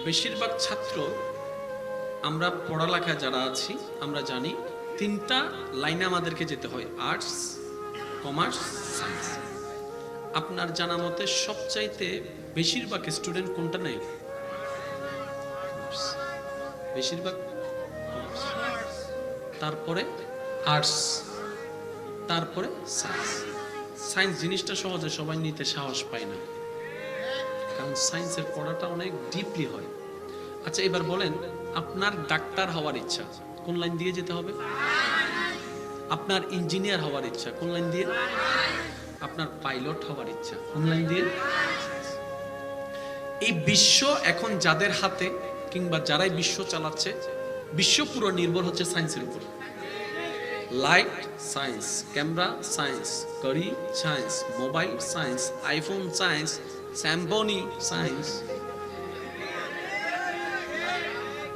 বেশিরভাগ ছাত্র আমরা পড়ালেখা যারা আছি আমরা জানি তিনটা লাইনে আমাদেরকে যেতে হয়, আর্টস, কমার্স, সায়েন্স। আপনার জানা মতে সবচাইতে বেশিরভাগ স্টুডেন্ট কোনটা নেই? বেশিরভাগ তারপরে আর্টস, তারপরে সায়েন্স। সায়েন্স জিনিসটা সহজে সবাই নিতে সাহস পায় না, কারণ সায়েন্সের পড়াটা অনেক ডিপলি হয়। আচ্ছা এবার বলেন, আপনার ডাক্তার হওয়ার ইচ্ছা কোন লাইন দিয়ে যেতে হবে? আপনার ইঞ্জিনিয়ার হওয়ার ইচ্ছা কোন লাইন দিয়ে? আপনার পাইলট হওয়ার ইচ্ছা কোন লাইন দিয়ে? এই বিশ্ব এখন যাদের হাতে কিংবা যারাই বিশ্ব চালাচ্ছে, বিশ্ব পুরো নির্ভর হচ্ছে সায়েন্সের উপর। লাইট সায়েন্স, ক্যামেরা সায়েন্স, ঘড়ি science, mobile science, iPhone science, স্যাম্পনি science,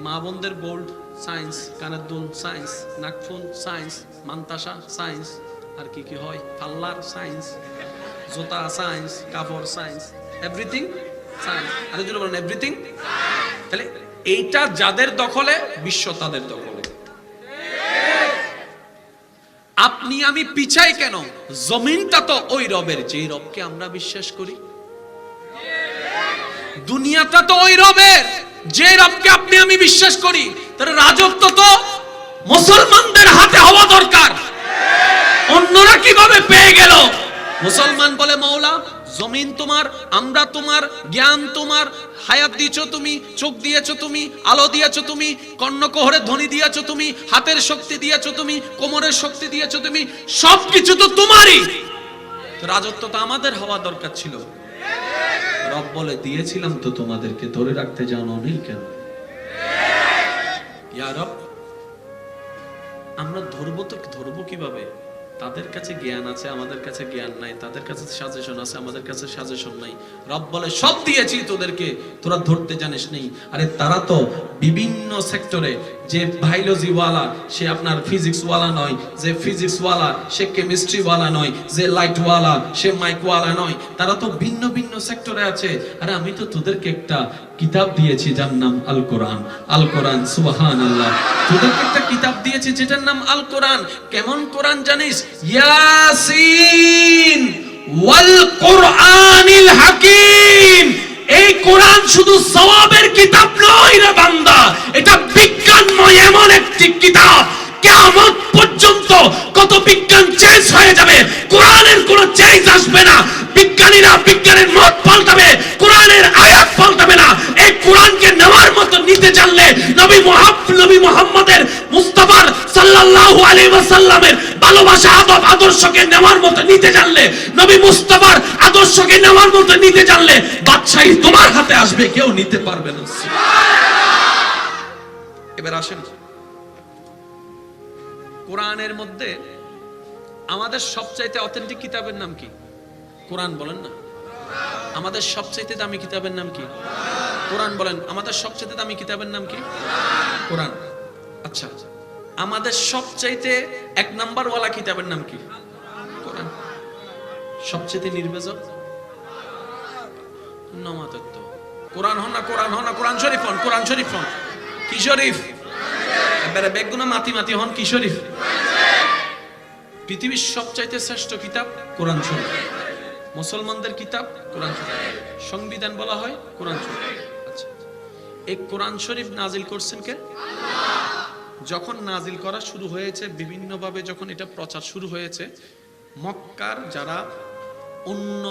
মা বোনদের গোল্ড সায়েন্স, কানের দুল সায়েন্স, নাকফুল সায়েন্স, মান্তাসা সায়েন্স, আর কি কি হয়, পাল্লার সায়েন্স, জুতা সায়েন্স, কাপড় সায়েন্স, এভরিথিং সায়েন্স। আর যদি বলেন এভরিথিং, তাহলে এইটা যাদের দখলে, বিশ্ব তাদের দখলে। আপনি আমি পিছাই কেন? জমিনটা তো ওই রবের যেই রবকে আমরা বিশ্বাস করি। দুনিয়াটা তো ওই রবের যে রবকে আপনি আমি বিশ্বাস করি। তার রাজত্ব তো মুসলমানদের হাতে হওয়া দরকার। অন্যরা কিভাবে পেয়ে গেল? মুসলমান বলে মওলা জমিন তোমার, আমরা তোমার, জ্ঞান তোমার, হায়াত দিয়েছো তুমি, চোখ দিয়েছো তুমি, আলো দিয়েছো তুমি, কর্ণকোহরের ধ্বনি দিয়েছো তুমি, হাতের শক্তি দিয়েছো তুমি, কোমরের শক্তি দিয়েছো তুমি, সবকিছু তো তোমারই। রাজত্ব তো আমাদের হওয়া দরকার ছিল। রব বলে দিয়েছিলাম তো তোমাদেরকে, ধরে রাখতে জানো নেই কেন? ইয়া রব, আমরা ধরবো কিভাবে? তাদের কাছে জ্ঞান আছে, আমাদের কাছে জ্ঞান নাই। তাদের কাছে সাজেশন আছে, আমাদের কাছে সাজেশন নাই। রব বলে সব দিয়েছি তোদেরকে, তোরা ধরতে জানিস নেই। আরে তারা তো বিভিন্ন সেক্টরে, যে বায়োলজি ওয়ালা সে আপনার ফিজিক্স ওয়ালা নয়, যে ফিজিক্স ওয়ালা সে কেমিস্ট্রি ওয়ালা নয়, যে লাইট ওয়ালা সে মাইক ওয়ালা নয়। তারা তো ভিন্ন ভিন্ন সেক্টরে আছে। আরে আমি তো তোদেরকে একটা কিতাব দিয়েছি যার নাম আল কোরআন। আল কোরআন, সুবহানাল্লাহ। তোদেরকে একটা কিতাব দিয়েছি যেটার নাম আল কোরআন। কেমন কোরআন জানিস? ইয়াসিন ওয়াল কোরআনিল হাকিম। এই কোরআন শুধু সওয়াবের কিতাব নয় রে বান্দা, এটা বিজ্ঞানময় এমন একটি কিতাব, কিয়ামত পর্যন্ত কত বিজ্ঞান চেঞ্জ হয়ে যাবে, কোরআনের কোনো চেঞ্জ আসবে না। বিজ্ঞানীরা বিজ্ঞানের মত পাল্টাবে, কোরআনের আয়াত পাল্টাবে না। এই কোরআনকে নেওয়ার মতো নিতে জানলে, নবী মুহাম্মদের মুস্তাফার সাল্লাল্লাহু আলাইহি ওয়াসাল্লামের ভালোবাসা, আদব, আদর্শকে নেওয়ার মতো নিতে জানলে, নবী মুস্তাফার আদর্শকে নেওয়ার মতো নিতে জানলে, বাদশাহী তোমার হাতে আসবে, কেউ নিতে পারবে না। এবার আসেন, কোরআনের মধ্যে আমাদের সবচাইতে অথেন্টিক কিতাবের নাম কি? কোরআন বলেন না। আমাদের সবচাইতে দামি কিতাবের নাম কি? কোরআন বলেন। আমাদের সবচাইতে দামি কিতাবের নাম কি? কোরআন। আচ্ছা, আমাদের সবচাইতে এক নাম্বার ওয়ালা কিতাবের নাম কি? কোরআন। সবচাইতে নির্বেজক নমাতত্ব কোরআন হন না, কোরআন হন না, কোরআন শরীফ হন, কোরআন শরীফ হন। কি শরীফ? এবারে বেগুনা মাতি মাতি হন কি শরীফ? পৃথিবীর সবচাইতে শ্রেষ্ঠ কিতাব কোরআন শরীফ। মুসলমানদের কিতাব কোরআন শরীফ, সংবিধান বলা হয় কোরআন শরীফ। আচ্ছা, এই কোরআন শরীফ নাজিল করছেন কে? যখন নাজিল করা শুরু হয়েছে, বিভিন্নভাবে যখন এটা প্রচার শুরু হয়েছে, মক্কার যারা অন্য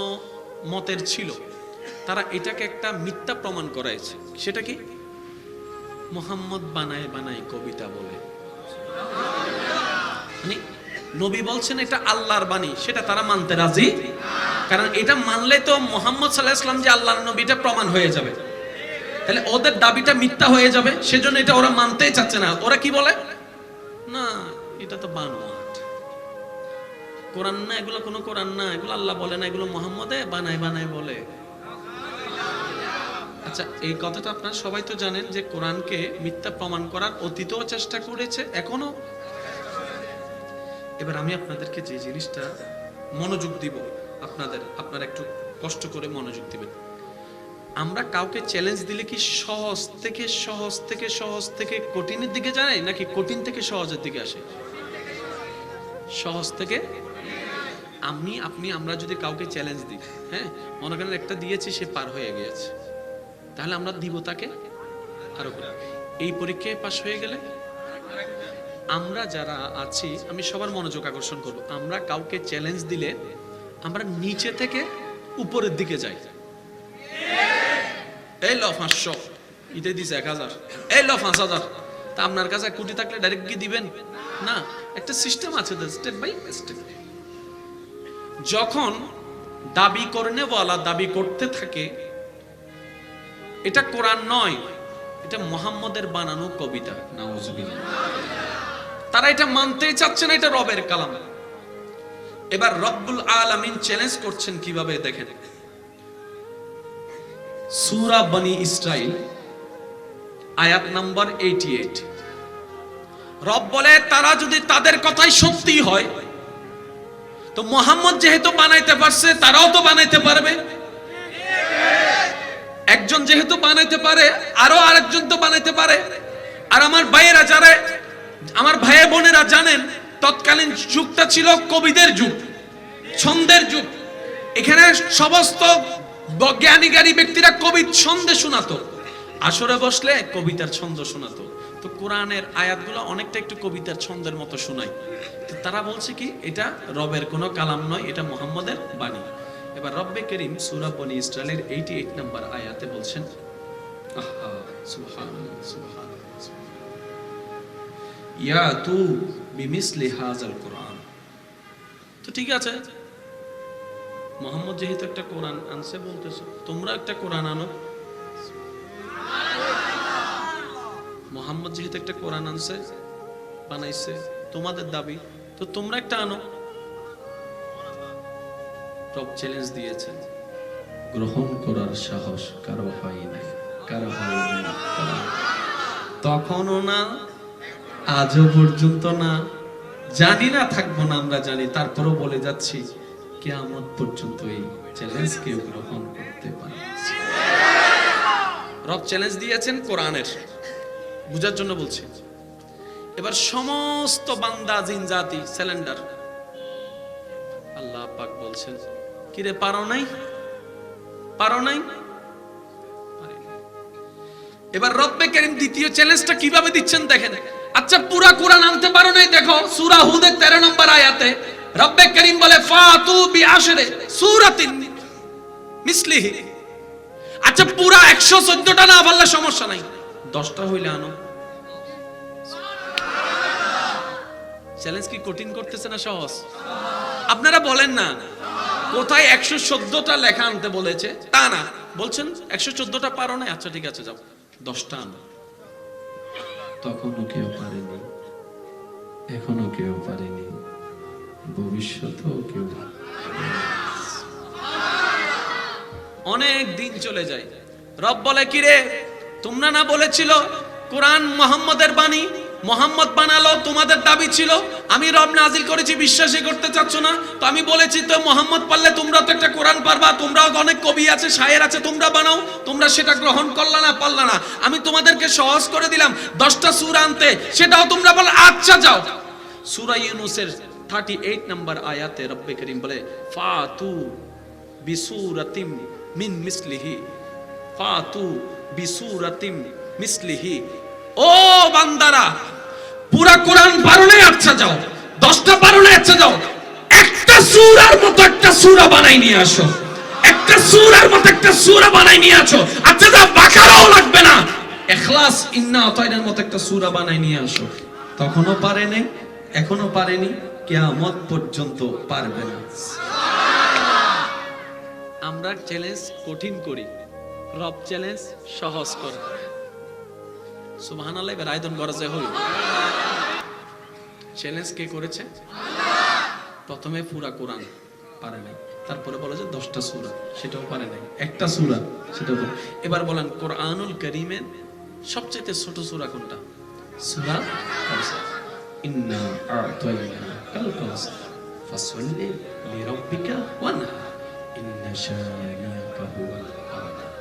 মতের ছিল তারা এটাকে একটা মিথ্যা প্রমাণ করাইছে। সেটা কি? মুহাম্মদ বানায় বানায় কবিতা বলে। মানে নবী বলছেন এটা আল্লাহর বাণী, সেটা তারা মানতে রাজি। কারণ এটা মানলে তো মুহাম্মদ সাল্লাল্লাহু আলাইহি ওয়াসাল্লাম যে আল্লাহর নবী এটা প্রমাণ হয়ে যাবে, তাহলে ওদের দাবিটা মিথ্যা হয়ে যাবে। সেজন্য এটা ওরা মানতেই চাচ্ছে না। ওরা কি বলে? না, এটা তো বানোয়াট, কোরআন না, এগুলো কোনো কোরআন না, এগুলো আল্লাহ বলে না, এগুলো মুহাম্মদে বানায় বানায় বলে। আচ্ছা, এই কথাটা আপনারা সবাই তো জানেন যে কোরআনকে মিথ্যা প্রমাণ করার অতীতও চেষ্টা করেছে, এখনো। এবার আমি আপনাদেরকে যে জিনিসটা মনোযোগ দিব, আপনারা একটু কষ্ট করে মনোযোগ দিবেন। আমরা কাউকে চ্যালেঞ্জ দিলে কি সহজ থেকে সহজ থেকে সহজ থেকে কঠিনের দিকে যায় নাকি কঠিন থেকে সহজের দিকে আসে? সহজ থেকে। আমরা যদি কাউকে চ্যালেঞ্জ দিই, হ্যাঁ, মনে করেন একটা দিয়েছি, সে পার হয়ে গিয়েছে, তাহলে আমরা দিব তাকে আরো করে। এই পরীক্ষায় পাশ হয়ে গেলে আমরা যারা আছি, আমি সবার মনোযোগ আকর্ষণ করব, আমরা কাউকে চ্যালেঞ্জ দিলে আমরা নিচে থেকে উপরের দিকে যাই। এই ল 500, ইতে দিছে 1000, এই ল 5000। তা আপনার কাছে 1 কোটি থাকলে ডাইরেক্ট কি দিবেন? না, একটা সিস্টেম আছে, স্টেপ বাই স্টেপ। যখন দাবি করনেওয়ালা দাবি করতে থাকে এটা কোরআন নয়, এটা মুহাম্মদের বানানো কবিতা, নাউজুবিল্লাহ, তারা এটা মানতেই চাচ্ছে না, এটা রবের কালাম। এবার রব্বুল আলামিন চ্যালেঞ্জ করছেন কিভাবে দেখেন, সূরা বনি ইসরাইল আয়াত নাম্বার 88। রব বলে তারা যদি তাদের কথাই সত্যি হয়, তো মুহাম্মদ যেহেতু বানাইতে পারছে তারাও তো বানাইতে পারবে। একজন যেহেতু বানাইতে পারে আরো আরেকজন তো বানাইতে পারে। আর আমার ভাইয়েরা, যারা আমার ভাই বোনেরা জানেন, তৎকালীন যুগটা ছিল কবিদের যুগ, ছন্দের যুগ। এখানে সমস্ত জ্ঞানী ব্যক্তিরা কবির ছন্দে শোনাতো, আসরে বসলে কবিতার ছন্দ শোনাতো। তো কোরআনের আয়াতগুলো অনেকটা একটু কবিতার ছন্দের মতো শোনায়। তো তারা বলছে কি এটা রবের কোনো কালাম নয়, এটা মুহাম্মদের বাণী। এবার রব্বে করিম সূরা বনি ইসরাইলের 88 নম্বর আয়াতে বলছেন, আহা সুবহানাল্লাহ সুবহানাল্লাহ, ইয়া তু বিমিসলি হাযাল কোরআন। তো ঠিক আছে, মুহাম্মদ যেহেতু একটা কোরআন আনছে, বলতেছো তোমরা একটা কোরআন আনো। মুহাম্মদ যেহেতু একটা কোরআন আনছে, বানাইছে, তোমাদের দাবি, তো তোমরা একটা আনো। রব চ্যালেঞ্জ দিয়েছেন, গ্রহণ করার সাহস কারো হয় নাই, কারো হয় নাই। তখনও না, আজও পর্যন্ত না, জানি না, থাকবো না, আমরা জানি, তারপরও বলে যাচ্ছি কিয়ামত পর্যন্ত এই চ্যালেঞ্জকে গ্রহণ করতে পারে। রব চ্যালেঞ্জ দিয়েছেন কোরআনের, বুঝার জন্য বলছি। এবার সমস্ত বান্দা জিন জাতি স্যালেন্ডার। আল্লাহ পাক বলছেন, কিরে পারো নাই, পারো নাই। এবার রব্বে কারীম দ্বিতীয় চ্যালেঞ্জটা কিভাবে দিচ্ছেন দেখেন। আচ্ছা, পুরা কোরআন আনতে পারো নাই, দেখো সূরা হুদের 13 নম্বর আয়াতে রব্বে কারীম বলে ফাতু বিআশরি সূরাতিন মিসলিহি। আচ্ছা, পুরা 114টা না পারলে সমস্যা নাই, 10টা হইলে আনো। চ্যালেঞ্জ কি কঠিন করতেছে না সহজ? আপনারা বলেন না কোথায় 114টা লেখা আনতে বলেছে, তা না, বলছেন 114টা পারো না, আচ্ছা ঠিক আছে যাও 10টা আনো। তখনও কেউ পারেনি, এখনো কেউ পারেনি, ভবিষ্যতেও কেউ। অনেক দিন চলে যায়, রব বলে কিরে তোমরা না বলেছিল কোরআন মুহাম্মদের বাণী, মুহাম্মদ বানালো, তোমাদের দাবি ছিল, আমি রব নাজিল করেছি, বিশ্বাসই করতে চাচ্ছ না। তো আমি বলেছি তো মুহাম্মদ পারলে তোমরা তো একটা কোরআন পারবা, তোমরাও অনেক কবি আছে, শায়ের আছে, তোমরা বানাও। তোমরা সেটা গ্রহণ করলা না, পারলা না। আমি তোমাদেরকে সহজ করে দিলাম 10টা সূরা আনতে, সেটাও তোমরা বল আচ্ছা যাও। সূরা ইউনূসের 38 নম্বর আয়াতে রব্বে কারীম বলে ফাতু বিসূরাতিম মিন মিসলিহি, ফাতু বিসূরাতিম মিসলিহি। ও বান্দারা, পুরা কোরআন পারো না, আচ্ছা যাও, 10টা পারো না, আচ্ছা যাও, একটা সূরার মতো একটা সূরা বানাই নিয়ে আসো, একটা সূরার মতো একটা সূরা বানাই নিয়ে আসো। আচ্ছা যাও, বাকারাও লাগবে না, ইখলাস ইন্না আতাইনার মতো একটা সূরা বানাই নিয়ে আসো। তখনও পারে নাই, এখনো পারেনি, কিয়ামত পর্যন্ত পারবে না। আমরা চ্যালেঞ্জ কঠিন করি, রব চ্যালেঞ্জ সহজ করে। সুবহানাল্লাহ। এবার আয়তন গরজে হল, চ্যালেঞ্জ কে করেছে? প্রথমে পুরা কোরআন পারে নাই, তারপরে বলে যে 10টা সূরা, সেটাও পারে নাই, একটা সূরা সেটাও। এবার বলেন কোরআনুল কারীমের সবচেয়ে ছোট সূরা কোনটা? সূরা কাউসার। ইন্না আ'তাইনাকাল কাউসার ফাসল্লি লিরাব্বিকা ওয়ানহার ইন্না শানিআকা হুয়াল আবতার।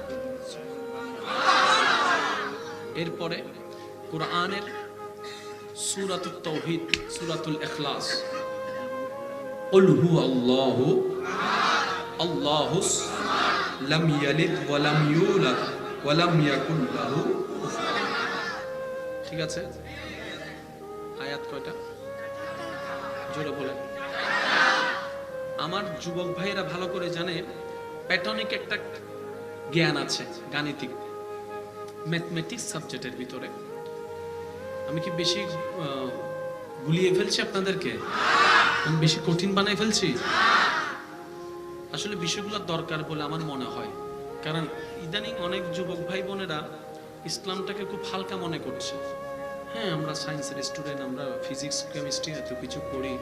এরপরে কোরআনের সূরাতুত তাওহীদ, সূরাতুল ইখলাস, কুল হুয়াল্লাহু আল্লাহুস লাম ইয়ালিদ ওয়া লাম ইউলাদ ওয়া লাম ইয়াকুল লাহু কুফুয়ান। ঠিক আছে, আয়াত কয়টা জোরে বলেন। আমার যুবক ভাইরা ভালো করে জানে প্যাটনিক একটা জ্ঞান আছে, গাণিতিক ম্যাথমেটিক্স সাবজেক্টের ভিতরে। আমি কি বেশি গুলিয়ে ফেলছি আপনাদেরকে? আমি বেশি কঠিন বানাই ফেলছি? আসলে বিষয়গুলো দরকার বলে আমার মনে হয়, কারণ ইদানিং অনেক যুবক ভাই বোনেরা ইসলামটাকে খুব হালকা মনে করছে। হ্যাঁ, আমরা সায়েন্সের স্টুডেন্ট, আমরা ফিজিক্স কেমিস্ট্রি এত কিছু পড়ি,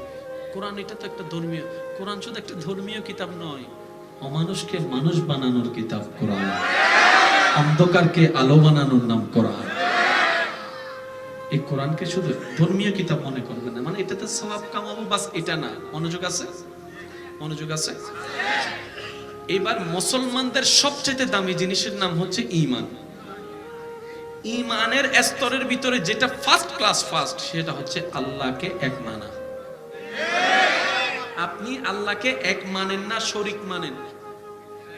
কোরআন এটা তো একটা ধর্মীয়, কোরআন শুধু একটা ধর্মীয় কিতাব নয়, অমানুষকে মানুষ বানানোর কিতাব কোরআন, অন্ধকারকে আলো বানানোর নাম কোরআন। এই কোরআনকে শুধু ধর্মীয় কিতাব মনে করবেন না, মানে এটাতে সওয়াব কামাবো বাস, এটা না। মনোযোগ আছে? মনোযোগ আছে? এবার মুসলমানদের সবচেয়ে দামি জিনিসের নাম হচ্ছে ঈমান। ঈমানের স্তরের ভিতরে যেটা ফার্স্ট ক্লাস ফার্স্ট, সেটা হচ্ছে আল্লাহকে এক মানা। আপনি আল্লাহকে এক মানেন না, শরীক মানেন,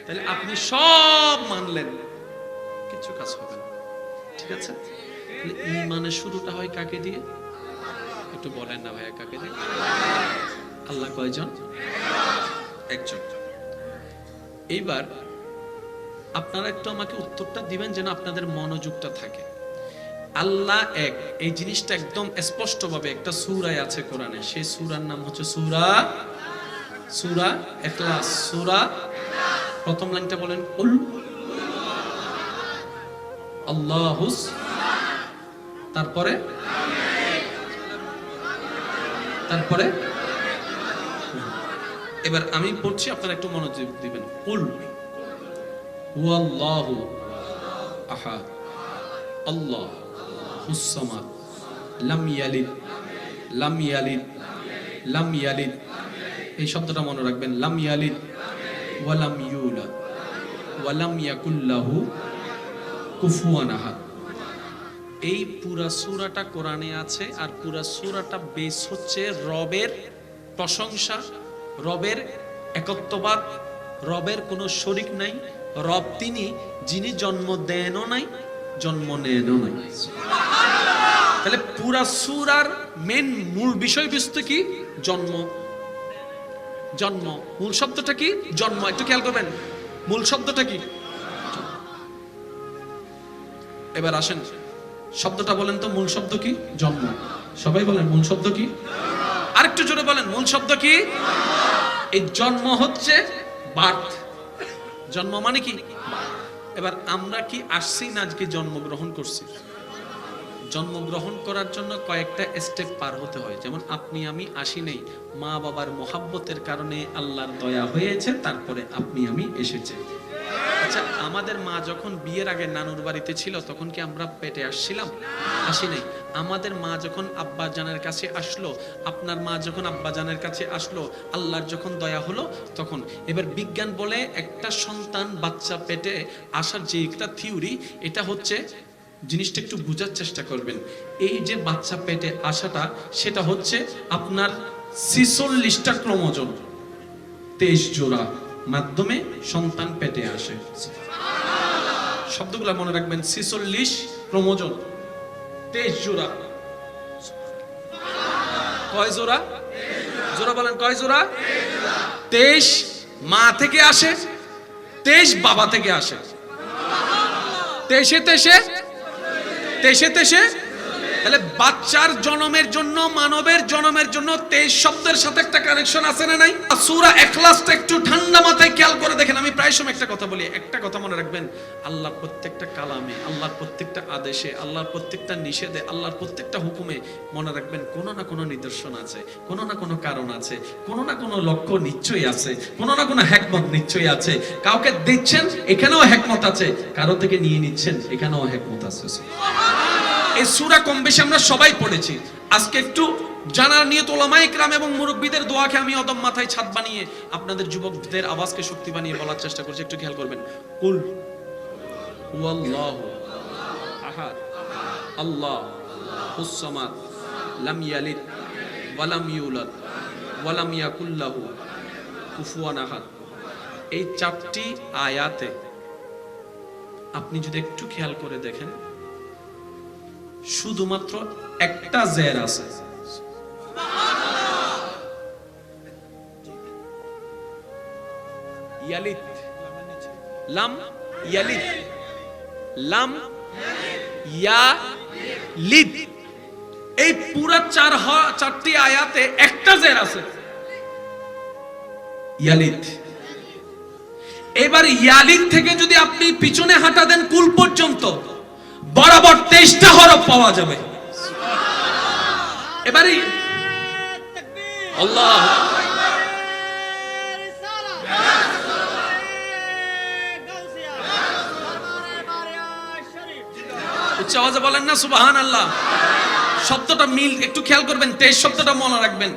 তাহলে আপনি সব মানলেন, কিছু কাজ হবে না। ঠিক আছে, ঈমানের শুরুটা হয় কাকে দিয়ে? একটু বলেন না ভাইয়া, কাকে দিয়ে? আল্লাহ কয়জন? একজন। এইবার আপনারা একটু আমাকে উত্তরটা দিবেন যেন আপনাদের মনোযোগটা থাকে। আল্লাহ এক, এই জিনিসটা একদম স্পষ্টভাবে একটা সূরায় আছে কোরআনে। সেই সূরার নাম হচ্ছে সূরা ইখলাস। সূরা প্রথম লাইনটা বলেন, কুল আল্লাহুস, তারপরে এবার আমি পড়ছি, আপনারা একটু মনোযোগ দিবেন। কুল হুয়াল্লাহু আহাদ আল্লাহুস সামাদ লাম ইয়ালিদ এই শব্দটা মনে রাখবেন, লাম ইয়ালিদ ওয়া লাম ইউলাদ ওয়া লাম ইয়াকুল লাহু কুফুয়ান আহাদ। এই পুরা সূরাটা কোরআনে আছে, আর পুরা সূরাটা বেস হচ্ছে রবের প্রশংসা, রবের একত্ববাদ, রবের কোনো শরীক নাই। রব তিনি যিনি জন্ম দেনও নাই, জন্ম নেনও নাই। তাহলে পুরা সূরার মেন মূল বিষয়বস্তু কি? জন্ম। মূল শব্দটা কি? জন্ম। একটু খেয়াল করবেন, মূল শব্দটা কি? এবার আসেন, শব্দটা বলেন তো, মূল শব্দ কি? জন্ম। সবাই বলেন মূল শব্দ কি? আরেকটু জোরে বলেন, মূল শব্দ কি? এই জন্ম হচ্ছে বার্থ। জন্ম মানে কি? এবার আমরা কি আসছি না আজকে জন্মগ্রহণ করছি? জন্মগ্রহণ করার জন্য কয়েকটা স্টেপ পার হতে হয়। যেমন আপনি আমি আসি নেই, মা বাবার মোহাব্বতের কারণে আল্লাহর দয়া হয়েছে, তারপরে আপনি আমি এসেছে। আচ্ছা, আমাদের মা যখন বিয়ের আগে নানুর বাড়িতে ছিল, তখন কি আমরা পেটে আসছিলাম? আসি নাই। আমাদের মা যখন আব্বা জানের কাছে আসলো, আপনার মা যখন আব্বা জানের কাছে আসলো, আল্লাহর যখন দয়া হলো তখন। এবার বিজ্ঞান বলে একটা সন্তান বাচ্চা পেটে আসার যে একটা থিওরি, এটা হচ্ছে, জিনিসটা একটু বোঝার চেষ্টা করবেন। এই যে বাচ্চা পেটে আসাটা, সেটা হচ্ছে আপনার 46টা ক্রোমোজোম, 23 জোড়া মাধ্যমে সন্তান পেটে আসে। শব্দগুলো মনে রাখবেন, 46 ক্রোমোজোম, 23 জোড়া। কয় জোড়া? জোড়া বলেন, কয় জোড়া? 23 মা থেকে আসে, 23 বাবা থেকে আসে। 23 তাহলে বাচ্চার জন্মের জন্য, মানবের জন্মের জন্য 23 শব্দের সাথে একটা কানেকশন আছে না নাই? সূরা ইখলাসটা একটু ঠান্ডা মাথায় খেয়াল করে দেখেন। আমি প্রায় সময় একটা কথা বলি, একটা কথা মনে রাখবেন, আল্লাহর প্রত্যেকটা কালামে, আল্লাহর প্রত্যেকটা আদেশে, আল্লাহর প্রত্যেকটা নিষেধে, আল্লাহর প্রত্যেকটা হুকুমে মনে রাখবেন কোনো না কোনো নিদর্শন আছে, কোনো না কোনো কারণ আছে, কোনো না কোনো লক্ষ্য নিশ্চয়ই আছে, কোনো না কোনো হিকমত নিশ্চয়ই আছে। কাউকে দিচ্ছেন, এখানেও হিকমত আছে, কারো থেকে নিয়ে নিচ্ছেন, এখানেও হিকমত আছে। এই সূরা কম বেশি আমরা সবাই পড়েছি। আজকে একটু জানার নিয়ত উলামায়ে কিরাম এবং মুরব্বিদের দোয়াকে আমি অদম মাথায় ছাদ বানিয়ে আপনাদের যুবকদের আওয়াজকে শক্তি বানিয়ে বলার চেষ্টা করছি। একটু খেয়াল করবেন। কুল হুয়াল্লাহু আহাদ আল্লাহ হুস সামাদ লাম ইয়ালিদ ওয়া লাম ইউলাদ ওয়া লাম ইয়াকুল লাহু কুফুয়ান আহাদ। এই 4টি আয়াতে আপনি যদি একটু খেয়াল করে দেখেন, শুধুমাত্র একটা জের আছে। ইয়ালিদ, লাম ইয়ালিদ, লাম ইয়ালিদ। এই পুরা 4টি আয়াতে একটা জের আছে, ইয়ালিদ। এবার ইয়ালিদ থেকে যদি আপনি পিছনে হাঁটা দেন কুল পর্যন্ত, বরাবর 23টা হরফ পাওয়া যাবে। এবারে আল্লাহ উচ্চ আওয়াজে বলেন না সুবহানাল্লাহ। শব্দটা মিল একটু খেয়াল করবেন, 23 শব্দটা মনে রাখবেন।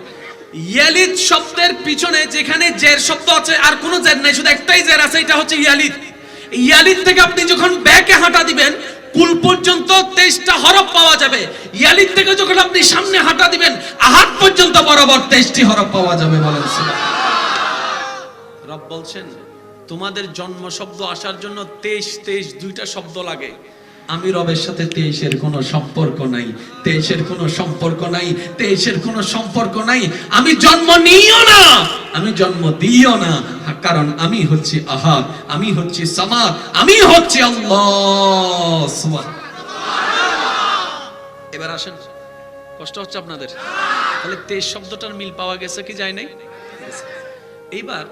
ইয়ালিদ শব্দের পিছনে যেখানে জের শব্দ আছে আর কোনো জের নাই, শুধু একটাই জের আছে, এটা হচ্ছে ইয়ালিদ। ইয়ালিদ থেকে আপনি যখন ব্যাকে হাঁটা দিবেন কুল পর্যন্ত 23টা হরফ পাওয়া যাবে। ইয়ালিদ থেকে যখন আপনি সামনে হাঁটা দিবেন আহাদ পর্যন্ত বরাবর 23টি হরফ পাওয়া যাবে। বলেন সুবহানাল্লাহ। রব বলছেন তোমাদের জন্ম শব্দ আসার জন্য 23 দুইটা শব্দ লাগে। আমি রবের সাথে 23-এর কোনো সম্পর্ক নাই, 23-এর কোনো সম্পর্ক নাই, 23-এর কোনো সম্পর্ক নাই। আমি জন্ম নিও না, আমি জন্ম দিও না, কারণ আমি হচ্ছি আহাদ, আমি হচ্ছি সামাদ, আমি হচ্ছি আল্লাহ সুবহানাল্লাহ। এবার আসেন, কষ্ট হচ্ছে আপনাদের? তাহলে 23 শব্দটার মিল পাওয়া গেছে কি যায় নাই? এইবার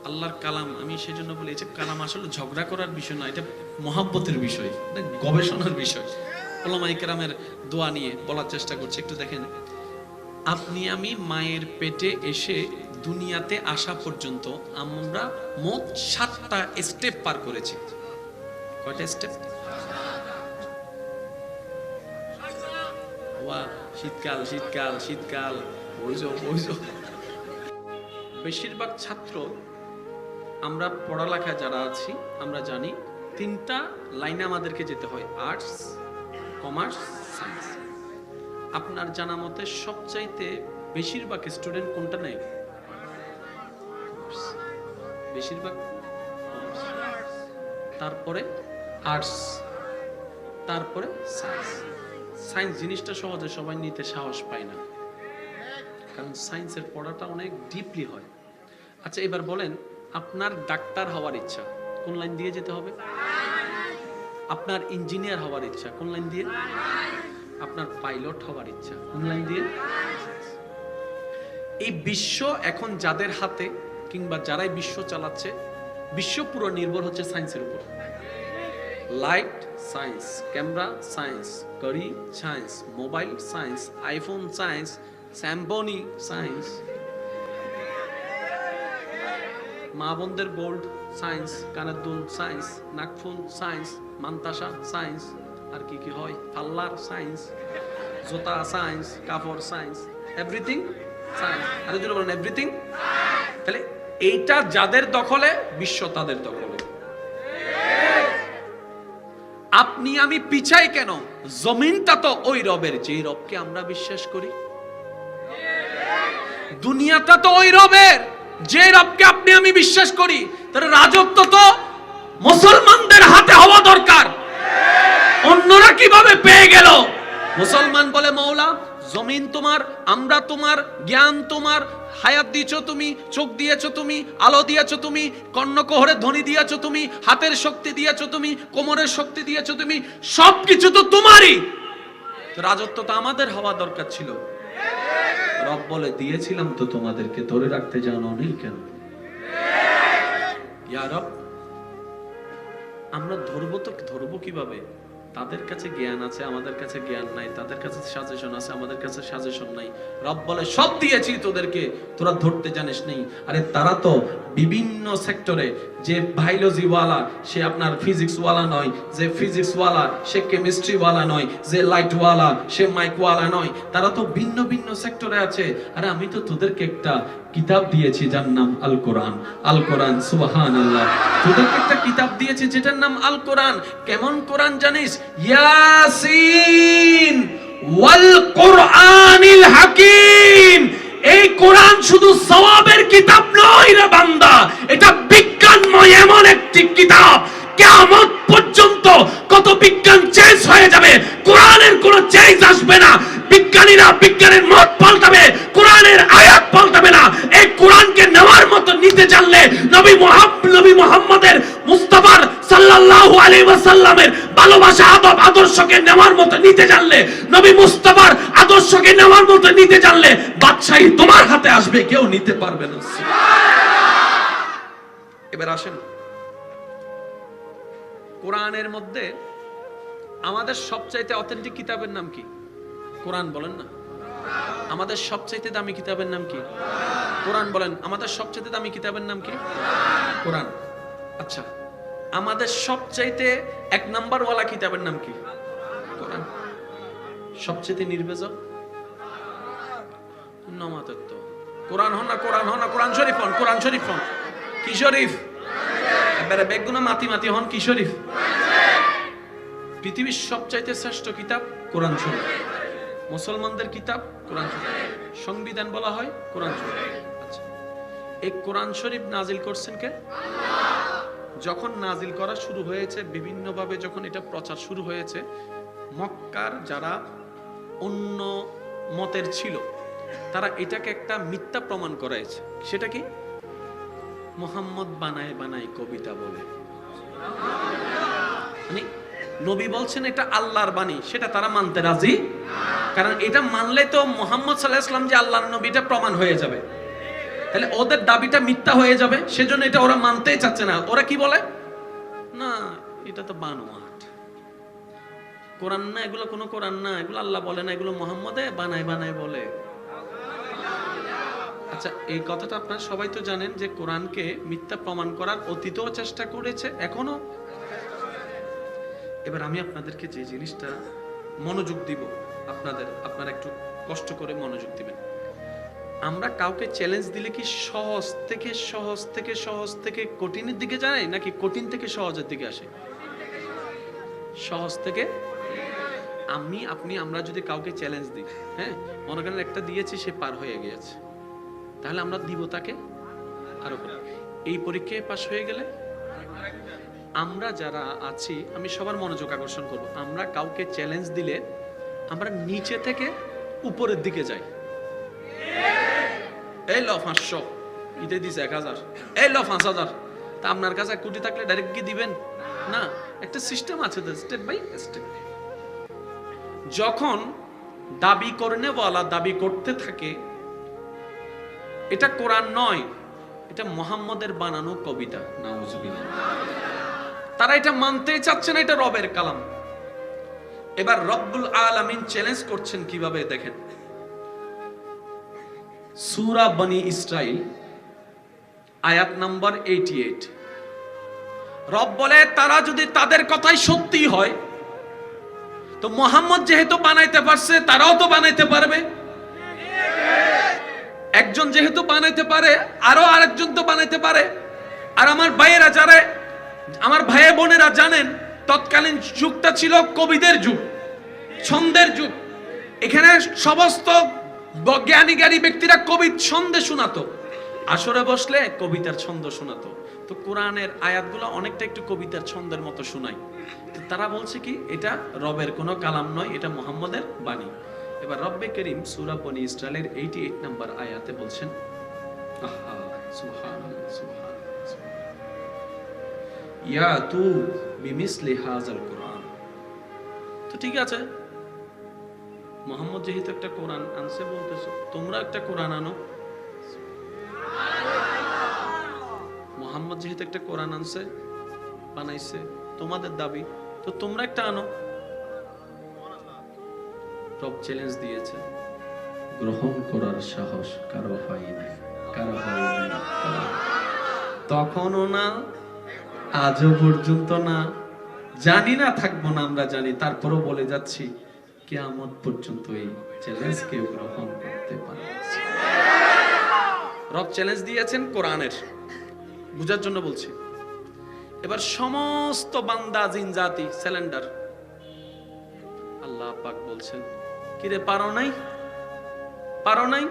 আল্লাহর কালাম, আমি সেজন্য বলি যে কালাম আসলে ঝগড়া করার বিষয় না, এটা মহাব্বতের বিষয়, এটা গবেষণার বিষয়। উলামায়ে কেরামের দোয়া নিয়ে বলার চেষ্টা করছি। একটু দেখেন, আপনি আমি মায়ের পেটে এসে দুনিয়াতে আসা পর্যন্ত আমরা মোট 7টা স্টেপ পার করেছি। কয়টা স্টেপ? ওয়া শীতকাল শীতকাল শীতকাল, ওইজো। বেশিরভাগ ছাত্র আমরা পড়ালেখা যারা আছি আমরা জানি 3টা লাইনে আমাদেরকে যেতে হয়, আর্টস, কমার্স, সায়েন্স। আপনার জানা মতে সবচাইতে বেশিরভাগ স্টুডেন্ট কোনটা নেয়? বেশিরভাগ তারপরে আর্টস, তারপরে সায়েন্স। সায়েন্স জিনিসটা সহজে সবাই নিতে সাহস পায় না, কারণ সায়েন্সের পড়াটা অনেক ডিপলি হয়। আচ্ছা এবার বলেন, আপনার ডাক্তার হওয়ার ইচ্ছা, কোন লাইন দিয়ে যেতে হবে? আপনার ইঞ্জিনিয়ার হওয়ার ইচ্ছা, কোন লাইন দিয়ে? আপনার পাইলট হওয়ার ইচ্ছা, কোন লাইন দিয়ে? এই বিশ্ব এখন যাদের হাতে কিংবা যারাই বিশ্ব চালাচ্ছে, বিশ্ব পুরো নির্ভর হচ্ছে সায়েন্সের উপর। লাইট সায়েন্স, ক্যামেরা সায়েন্স, ঘড়ি science, mobile science, iPhone science, স্যাম্পনি science, মা বোনদের গোল্ড সায়েন্স, কানের দুল সায়েন্স, নাকফুল সায়েন্স, মান্তাসা সায়েন্স, আর কি কি হয়, পাল্লার সায়েন্স, জুতা সায়েন্স, কাপড় সায়েন্স, এভরিথিং সায়েন্স। আর যদি বলেন এভরিথিং, তাহলে এইটা যাদের দখলে, বিশ্ব তাদের দখলে। আপনি আমি পিছাই কেন? জমিনটা তো ওই রবের, যেই রবকে আমরা বিশ্বাস করি। দুনিয়াটা তো ওই রবের, যে রবকে আপনি আমি বিশ্বাস করি। তার রাজত্ব তো মুসলমানদের হাতে হওয়া দরকার। অন্যরা কিভাবে পেয়ে গেল? মুসলমান বলে মওলা জমিন তোমার, আমরা তোমার, জ্ঞান তোমার, হায়াত দিয়েছো তুমি, চোখ দিয়েছো তুমি, আলো দিয়েছো তুমি, কর্ণকোহরের ধ্বনি দিয়েছো তুমি, হাতের শক্তি দিয়েছো তুমি, কোমরের শক্তি দিয়েছো তুমি, সবকিছু তো তোমারই। রাজত্ব তো আমাদের হওয়া দরকার ছিল। রব বলে দিয়েছিলাম তো তোমাদেরকে, ধরে রাখতে জানো নেই কেন? ইয়া রব, আমরা ধরবো কিভাবে? তাদের কাছে জ্ঞান আছে, আমাদের কাছে জ্ঞান নাই। তাদের কাছে সাজেশন আছে, আমাদের কাছে সাজেশন নাই। রব বলে সব দিয়েছি তোদেরকে, তোরা ধরতে জানিস নেই। আরে তারা তো বিভিন্ন সেক্টরে, যে বায়োলজি ওয়ালা সে আপনার ফিজিক্স ওয়ালা নয়, যে ফিজিক্স ওয়ালা সে কেমিস্ট্রি ওয়ালা নয়, যে লাইট ওয়ালা সে মাইক ওয়ালা নয়। তারা তো ভিন্ন ভিন্ন সেক্টরে আছে। আরে আমি তো তোদেরকে একটা কিতাব দিয়েছি যার নাম আল কোরআন। আল কোরআন, সুবহানাল্লাহ। তোদেরকে একটা কিতাব দিয়েছি যেটার নাম আল কোরআন। কেমন কোরআন জানিস? ইয়াসিন ওয়াল কোরআনিল হাকিম। এই কোরআন শুধু সওয়াবের কিতাব নয় রে বান্দা, এটা বিজ্ঞানময় এমন একটি কিতাব, কিয়ামত পর্যন্ত কত বিজ্ঞান চেঞ্জ হয়ে যাবে, কোরআনের কোনো চেঞ্জ আসবে না। বিজ্ঞানীরা বিজ্ঞানের মত পাল্টাবে, কোরআনের আয়াত পাল্টাবে না। এই কোরআনকে নেওয়ার মতো নিতে জানলে নবী মুহাম্মদের মুস্তাফার সাল্লাল্লাহু আলাইহি ওয়াসাল্লামের ভালোবাসা, আদব, আদর্শকে নেওয়ার মতো নিতে জানলে, নবী মুস্তাফার আদর্শকে নেওয়ার মতো নিতে জানলে বাদশাহী তোমার হাতে আসবে, কেউ নিতে পারবে না। এবার আসেন, কোরআনের মধ্যে আমাদের সবচাইতে অথেন্টিক কিতাবের নাম কি? কোরআন। বলেন না। আমাদের সবচাইতে দামি কিতাবের নাম কি? কোরআন। বলেন, আমাদের সবচাইতে দামি কিতাবের নাম কি? কোরআন। আচ্ছা, আমাদের সবচাইতে এক নাম্বার ওয়ালা কিতাবের নাম কি? কোরআন। সবচাইতে নির্বেজক নমাতত্ব কোরআন হন না, কোরআন হন না, কোরআন শরীফ হন, কোরআন শরীফ হন। কি শরীফ? এবারে বেগুনা মাতি মাতি হন কি শরীফ? পৃথিবীর সবচাইতে শ্রেষ্ঠ কিতাব কোরআন শরীফ। মুসলমানদের কিতাব কোরআন শরীফ, সংবিধান বলা হয় কোরআন শরীফ। আচ্ছা, এই কোরআন শরীফ নাজিল করছেন কে? যখন নাজিল করা শুরু হয়েছে, বিভিন্নভাবে যখন এটা প্রচার শুরু হয়েছে, মক্কার যারা অন্য মতের ছিল তারা এটাকে একটা মিথ্যা প্রমাণ করাইছে। সেটা কি? মুহাম্মদ বানায় বানায় কবিতা বলে। মানে নবী বলছেন এটা আল্লাহর বাণী, সেটা তারা মানতে রাজি, কারণ এটা মানলে তো মুহাম্মদ সাল্লাল্লাহু আলাইহি ওয়াসাল্লাম যে আল্লাহর নবী এটা প্রমাণ হয়ে যাবে, তাহলে ওদের দাবিটা মিথ্যা হয়ে যাবে। সেজন্য এটা ওরা মানতেই চাচ্ছে না। ওরা কি বলে? না, এটা তো বানোয়াট, কোরআন না, এগুলো কোনো কোরআন না, এগুলো আল্লাহ বলে না, এগুলো মুহাম্মদে বানায় বানায় বলে। আচ্ছা, এই কথাটা আপনারা সবাই তো জানেন যে কোরআনকে মিথ্যা প্রমাণ করার অতীতও চেষ্টা করেছে, এখনো। এবার আমি আপনাদেরকে যে জিনিসটা মনোযোগ দিব, আপনারা একটু কষ্ট করে মনোযোগ দিবেন। আমরা কাউকে চ্যালেঞ্জ দিলে কি সহজ থেকে কঠিনের দিকে যায়, নাকি কঠিন থেকে সহজের দিকে আসে? সহজ থেকে। আমরা যদি কাউকে চ্যালেঞ্জ দিই, হ্যাঁ, মনে করেন একটা দিয়েছি, সে পার হয়ে গিয়েছে, তাহলে আমরা দিব তাকে আরো। এই পরীক্ষায় পাশ হয়ে গেলে আমরা যারা আছি, আমি সবার মনোযোগ আকর্ষণ করব, আমরা কাউকে চ্যালেঞ্জ দিলে আমরা নিচে থেকে উপরের দিকে যাই। এই ল 500, ইতে দিছে 1000, এই ল 5000। তা আপনার কাছে 1 কোটি থাকলে ডাইরেক্ট কি দিবেন? না, একটা সিস্টেম আছে, স্টেপ বাই স্টেপ। যখন দাবি করনেওয়ালা দাবি করতে থাকে এটা কোরআন নয়, এটা মুহাম্মদের বানানো কবিতা, নাউজুবিল্লাহ, তারা এটা মানতেই চাচ্ছে না, এটা রবের কালাম। এবার রব্বুল আলামিন চ্যালেঞ্জ করছেন কিভাবে দেখেন। সূরা বনি ইসরাইল আয়াত নাম্বার 88, রব বলে তারা যদি তাদের কথাই সত্যি হয়, তো মুহাম্মদ যেহেতু বানাইতে পারছে, তারাও তো বানাইতে পারবে। একজন যেহেতু বানাইতে পারে, আরো আরেকজন তো বানাইতে পারে। আর আমার ভাইয়েরা, যারা আমার ভাই বোনেরা জানেন, তৎকালীন যুগটা ছিল কবিদের যুগ, ছন্দের যুগ। এখানে সমস্ত জ্ঞানী ব্যক্তিরা কবি ছন্দে শোনাতো, আসরে বসলে কবিতার ছন্দ শোনাতো। তো কোরআনের আয়াতগুলো অনেকটা একটু কবিতার ছন্দের মতো শোনায়। তো তারা বলছে কি এটা রবের কোনো কালাম নয়, এটা মুহাম্মদের বাণী। এবার রব্বে করিম সূরা বনি ইসরাইলের 88 নম্বর আয়াতে বলছেন, আহা সুবহানাল্লাহ সুবহানাল্লাহ, ইয়া তু বিমিসলি হাযাল কোরআন। তো ঠিক আছে, মুহাম্মদ যেহেতু একটা কোরআন আনছে, বলতেছো তোমরা একটা কোরআন আনো। মুহাম্মদ যেহেতু একটা কোরআন আনছে, বানাইছে, তোমাদের দাবি, তো তোমরা একটা আনো। রব চ্যালেঞ্জ দিয়েছে, গ্রহণ করার সাহস কারো হয় নাই, কারো হয় নাই। তখনও না, আজও পর্যন্ত না, জানি না, থাকবো না, আমরা জানি, তারপরও বলে যাচ্ছি কিয়ামত পর্যন্ত এই চ্যালেঞ্জ কেউ গ্রহণ করতে পারে। রব চ্যালেঞ্জ দিয়েছেন কোরআনের, বুঝার জন্য বলছি। এবার সমস্ত বান্দা জিন জাতি স্যালেন্ডার। আল্লাহ পাক বলছেন, কিরে পারো নাই, পারো নাই।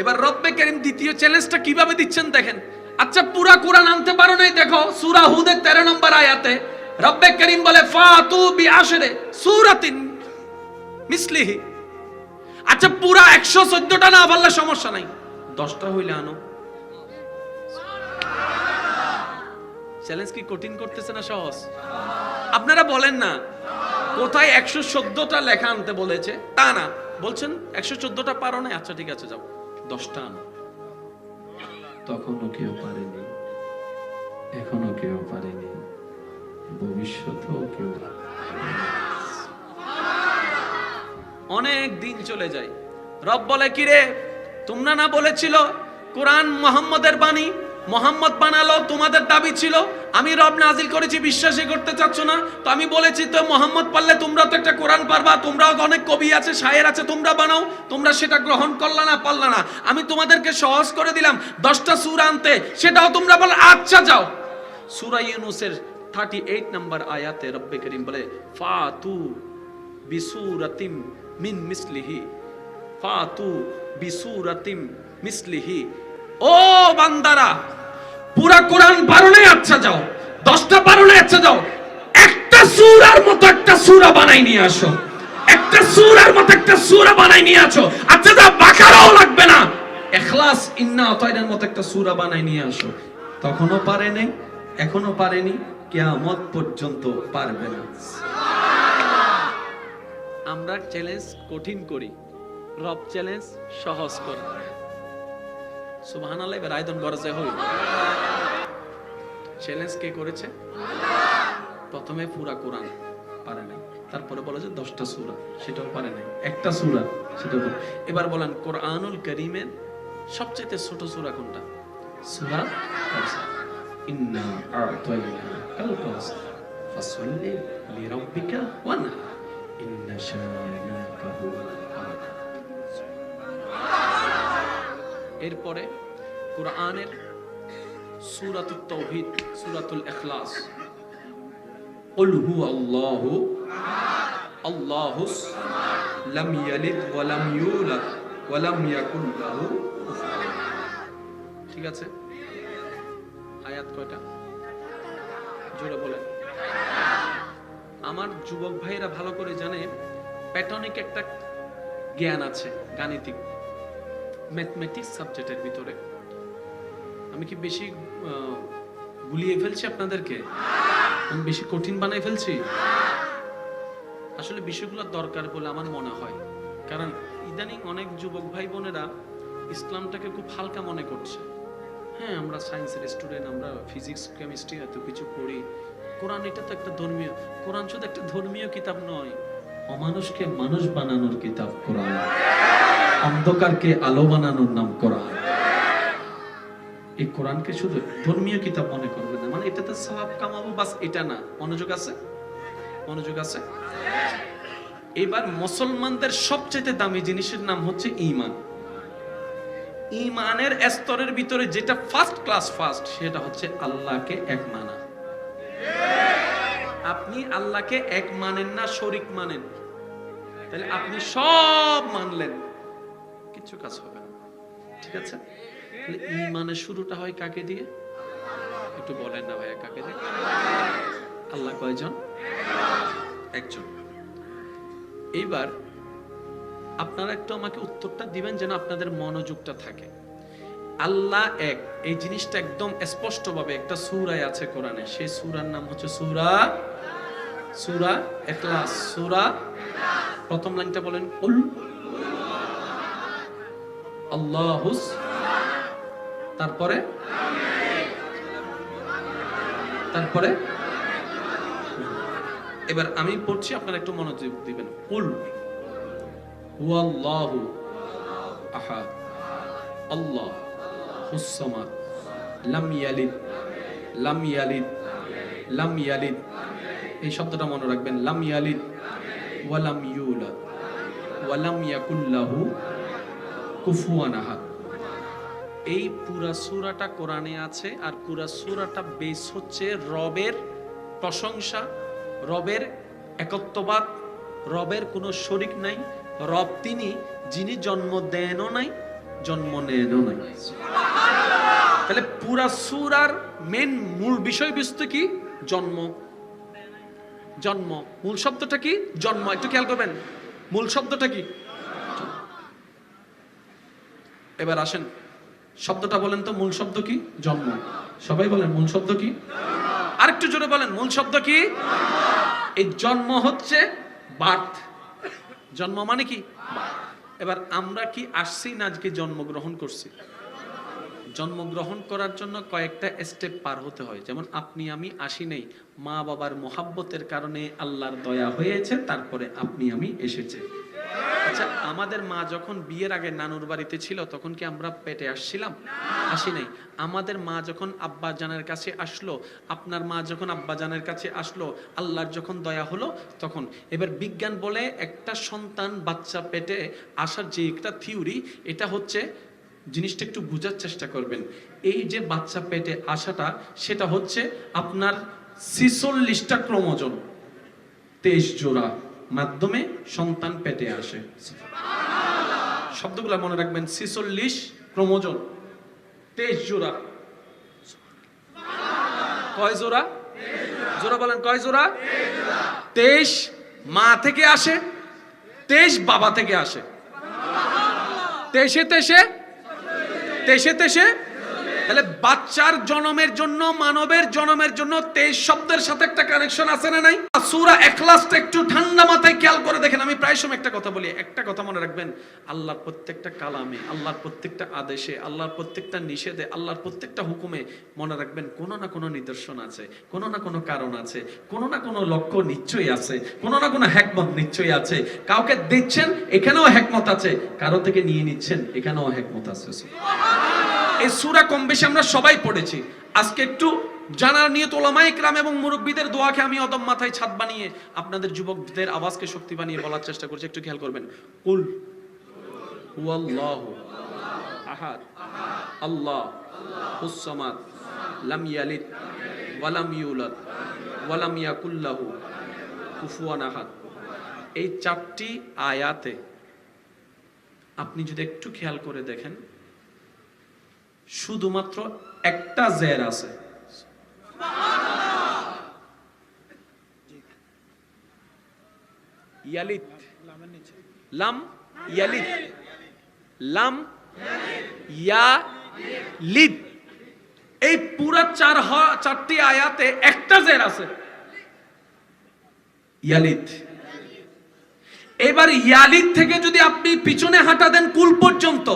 এবার রব্বে কারীম দ্বিতীয় চ্যালেঞ্জটা কিভাবে দিচ্ছেন দেখেন। আচ্ছা পুরা কোরআন আনতে পারো নাই, দেখো সূরা হুদের 13 নম্বর আয়াতে রব্বে কারীম বলে ফাতু বিআশরি সূরাতিন মিসলিহি। আচ্ছা পুরা 114টা না পারলে সমস্যা নাই, 10টা হইলে আনো। চ্যালেঞ্জ কি কঠিন করতেছে না সহজ? আপনারা বলেন না কোথায় 114টা লেখা আনতে বলেছে, তা না, বলছেন 114টা পারো না, আচ্ছা ঠিক আছে যাও 10টা আনো। তখনও কেউ পারেনি, এখনো কেউ পারেনি, ভবিষ্যতেও কেউ। অনেক দিন চলে যায়, রব বলে কিরে তোমরা না বলেছিল কোরআন মুহাম্মদের বাণী, মুহাম্মদ বানালো, তোমাদের দাবি ছিল, আমি রব নাজিল করেছি, বিশ্বাসই করতে চাচ্ছ না। তো আমি বলেছি তো মুহাম্মদ পারলে তোমরা তো একটা কোরআন পারবা, তোমরাও অনেক কবি আছে, শায়ের আছে, তোমরা বানাও। তোমরা সেটা গ্রহণ করলা না, পারলা না। আমি তোমাদেরকে সহজ করে দিলাম 10টা সূরা আনতে, সেটাও তোমরা বলে আচ্ছা যাও। সূরা ইউনূসের 38 নম্বর আয়াতে রব্বে কারীম বলে ফাতু বিসূরাতিম মিন মিসলিহি, ফাতু বিসূরাতিম মিসলিহি। ও বান্দারা, পুরা কোরআন পারো নাই, আচ্ছা যাও। 10টা পারো নাই, আচ্ছা যাও, একটা সূরার মতো একটা সূরা বানাই নিয়ে আসো, একটা সূরার মতো একটা সূরা বানাই নিয়ে আসো। আচ্ছা যাও, বাকারাও লাগবে না, ইখলাস ইন্না আতাইনার মতো একটা সূরা বানাই নিয়ে আসো। তখনও পারে নাই, এখনো পারেনি, কিয়ামত পর্যন্ত পারবে না। আমরা চ্যালেঞ্জ কঠিন করি, রব চ্যালেঞ্জ সহজ করে। সুবহানাল্লাহ। এবার আয়তন গরজে হই, চ্যালেঞ্জ কে করেছে? প্রথমে পুরা কোরআন পারে নাই, তারপরে বলে যে 10টা সূরা, সেটাও পারে নাই, একটা সূরা সেটাও। এবার বলেন কোরআনুল কারীমের সবচেয়ে ছোট সূরা কোনটা? সূরা কাউসার। ইন্না আ'তাইনাকাল কাউসার ফাসল্লি লিরাব্বিকা ওয়ানহার ইন্না শানিআকা হুয়াল আবতার। এরপরে কোরআনের সূরাতুত তাওহীদ, সূরাতুল ইখলাস, কুল হুয়াল্লাহু আল্লাহুস লাম ইয়ালিদ ওয়া লাম ইউলাদ ওয়া লাম ইয়াকুল লাহু কুফুয়ান। ঠিক আছে, আয়াত কয়টা জোরে বলেন। আমার যুবক ভাইরা ভালো করে জানে প্যাটনিক একটা জ্ঞান আছে, গাণিতিক ম্যাথমেটিক্স সাবজেক্টের ভিতরে। আমি কি বেশি গুলিয়ে ফেলছি আপনাদেরকে? আমি বেশি কঠিন বানাই ফেলছি? আসলে বিষয়গুলো দরকার বলে আমার মনে হয়, কারণ ইদানিং অনেক যুবক ভাই বোনেরা ইসলামটাকে খুব হালকা মনে করছে। হ্যাঁ, আমরা সায়েন্সের স্টুডেন্ট, আমরা ফিজিক্স কেমিস্ট্রি এত কিছু পড়ি, কোরআন এটা তো একটা ধর্মীয়, কোরআন শুধু একটা ধর্মীয় কিতাব নয়, অমানুষকে মানুষ বানানোর কিতাব কোরআন, অন্ধকারকে আলো বানানোর নাম কোরআন। এই কোরআনকে শুধু ধর্মীয় কিতাব মনে করবে না, মানে এটাতে সওয়াব কামাবো বাস, এটা না। মনোযোগ আছে? মনোযোগ আছে? এবার মুসলমানদের সবচেয়ে দামি জিনিসের নাম হচ্ছে ঈমান। ঈমানের স্তরের ভিতরে যেটা ফার্স্ট ক্লাস ফার্স্ট, সেটা হচ্ছে আল্লাহকে এক মানা। আপনি আল্লাহকে এক মানেন না, শরীক মানেন, তাহলে আপনি সব মানলেন, কিছু কাজ হবে না। ঠিক আছে, তাহলে ঈমানের শুরুটা হয় কাকে দিয়ে? একটু বলেন না ভাইয়া, কাকে দিয়ে? আল্লাহ কয়জন? একজন। এইবার আপনারা একটু আমাকে উত্তরটা দিবেন যেন আপনাদের মনোযোগটা থাকে। আল্লাহ এক, এই জিনিসটা একদম স্পষ্টভাবে একটা সূরায় আছে কোরআনে, সেই সূরার নাম হচ্ছে সূরা ইখলাস। সূরা প্রথম লাইনটা বলেন, কুল আল্লাহুস, তারপরে এবার আমি পড়ছি, আপনারা একটু মনোযোগ দিবেন। কুল হুয়াল্লাহু আহাদ আল্লাহুস সামাদ লাম ইয়ালিদ এই শব্দটা মনে রাখবেন, লাম ইয়ালিদ ওয়া লাম ইউলাদ ওয়া লাম ইয়াকুল লাহু কুফুয়ান আহাদ। এই পুরা সূরাটা কোরআনে আছে, আর পুরা সূরাটা বেস হচ্ছে রবের প্রশংসা, রবের একত্ববাদ, রবের কোনো শরীক নাই। রব তিনি যিনি জন্ম দেনও নাই, জন্ম নেনও নাই। তাহলে পুরা সূরার মেন মূল বিষয়বস্তু কি? জন্ম। জন্ম মূল শব্দটা কি? জন্ম। একটু খেয়াল করবেন, মূল শব্দটা কি? এবার আসেন, শব্দটা বলেন তো, মূল শব্দ কি? জন্ম। সবাই বলেন মূল শব্দ কি? আরেকটু জোরে বলেন, মূল শব্দ কি? এই জন্ম হচ্ছে বার্থ। জন্ম মানে কি? এবার আমরা কি আসছি না আজকে জন্মগ্রহণ করছি? জন্মগ্রহণ করার জন্য কয়েকটা স্টেপ পার হতে হয়। যেমন আপনি আমি আসি নেই, মা বাবার মোহাব্বতের কারণে আল্লাহর দয়া হয়েছে, তারপরে আপনি আমি এসেছে। আচ্ছা, আমাদের মা যখন বিয়ের আগে নানুর বাড়িতে ছিল তখন কি আমরা পেটে আসছিলাম? আসি নাই। আমাদের মা যখন আব্বা জানের কাছে আসলো, আপনার মা যখন আব্বা জানের কাছে আসলো, আল্লাহর যখন দয়া হলো তখন। এবার বিজ্ঞান বলে একটা সন্তান বাচ্চা পেটে আসার যে একটা থিওরি, এটা হচ্ছে, জিনিসটা একটু বোঝার চেষ্টা করবেন। এই যে বাচ্চা পেটে আসাটা, সেটা হচ্ছে আপনার 46টা ক্রোমোজোম, 23 জোড়া মাধ্যমে সন্তান পেটে আসে। শব্দগুলো মনে রাখবেন, 46 ক্রোমোজোম, 23 জোড়া। কয় জোড়া? জোড়া বলেন, কয় জোড়া? 23 মা থেকে আসে, 23 বাবা থেকে আসে। 23 তাহলে বাচ্চার জন্মের জন্য, মানবের জন্মের জন্য 23 শব্দের সাথে একটা কানেকশন আছে না নাই? সূরা ইখলাসটা একটু ঠান্ডা মাথায় খেয়াল করে দেখেন। আমি প্রায় সময় একটা কথা বলি, একটা কথা মনে রাখবেন, আল্লাহর প্রত্যেকটা কালামে, আল্লাহর প্রত্যেকটা আদেশে, আল্লাহর প্রত্যেকটা নিষেধে, আল্লাহর প্রত্যেকটা হুকুমে মনে রাখবেন কোনো না কোনো নিদর্শন আছে, কোনো না কোনো কারণ আছে, কোনো না কোনো লক্ষ্য নিশ্চয়ই আছে, কোনো না কোনো হিকমত নিশ্চয়ই আছে। কাউকে দিচ্ছেন, এখানেও হিকমত আছে, কারো থেকে নিয়ে নিচ্ছেন, এখানেও হিকমত আছে। এই সূরা কম বেশি আমরা সবাই পড়েছি। আজকে একটু জানার নিয়ত উলামায়ে কেরাম এবং মুরব্বিদের দোয়াকে আমি অদম মাথায় ছাদ বানিয়ে আপনাদের যুবকদের আওয়াজকে শক্তি বানিয়ে বলার চেষ্টা করছি। একটু খেয়াল করবেন। কুল হুয়াল্লাহু আহাদ আল্লাহুস সামাদ লাম ইয়ালিদ ওয়া লাম ইউলাদ ওয়া লাম ইয়াকুল লাহু কুফুয়ান আহাদ। এই 4টি আয়াতে আপনি যদি একটু খেয়াল করে দেখেন, শুধুমাত্র একটা জের আছে। ইয়ালিদ, লাম ইয়ালিদ, লাম ইয়ালিদ। এই পুরা 4টি আয়াতে একটা জের আছে, ইয়ালিদ। এবার ইয়ালিদ থেকে যদি আপনি পিছনে হাঁটা দেন কুল পর্যন্ত,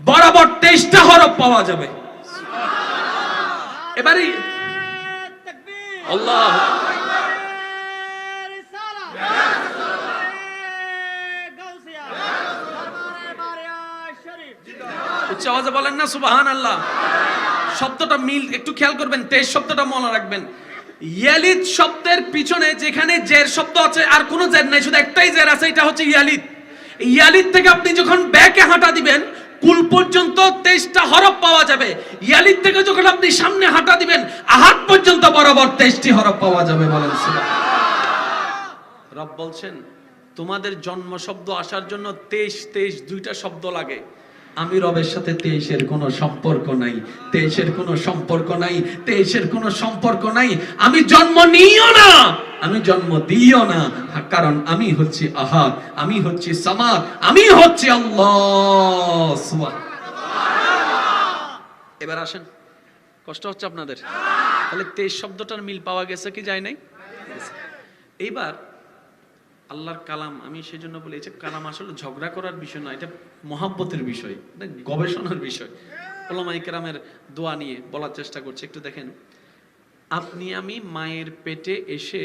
বরাবর 23টা হরফ পাওয়া যাবে। এবারে আল্লাহ উচ্চ আওয়াজে বলেন না সুবহানাল্লাহ। শব্দটা মিল একটু খেয়াল করবেন, 23 শব্দটা মনে রাখবেন। ইয়ালিদ শব্দের পিছনে যেখানে জের শব্দ আছে আর কোনো জের নাই, শুধু একটাই জের আছে, এটা হচ্ছে ইয়ালিদ। ইয়ালিদ থেকে আপনি যখন ব্যাকে হাঁটা দিবেন, কুল পর্যন্ত 23টা হরফ পাওয়া যাবে। ইয়ালিদ থেকে যখন আপনি সামনে হাঁটা দিবেন, আহাদ পর্যন্ত বরাবর 23টি হরফ পাওয়া যাবে। বলেন সুবহানাল্লাহ। রব বলছেন, তোমাদের জন্ম শব্দ আসার জন্য 23 দুইটা শব্দ লাগে। আমি রবের সাথে 23-এর কোনো সম্পর্ক নাই, 23-এর কোনো সম্পর্ক নাই, 23-এর কোনো সম্পর্ক নাই। আমি জন্ম নিও না, আমি জন্ম দিও না, কারণ আমি হচ্ছি আহাদ, আমি হচ্ছি সামাদ, আমি হচ্ছি আল্লাহ সুবহানাল্লাহ। এবার আসেন, কষ্ট হচ্ছে আপনাদের? তাহলে 23 শব্দটার মিল পাওয়া গেছে কি যায় নাই? এইবার আল্লাহর কালাম, আমি সেই জন্য বলি, যে কালাম আসলে ঝগড়া করার বিষয় না, এটা মহাব্বতের বিষয়, এটা গবেষণার বিষয়। উলামায়ে কেরামের দোয়া নিয়ে বলার চেষ্টা করছি। একটু দেখেন, আপনি আমি মায়ের পেটে এসে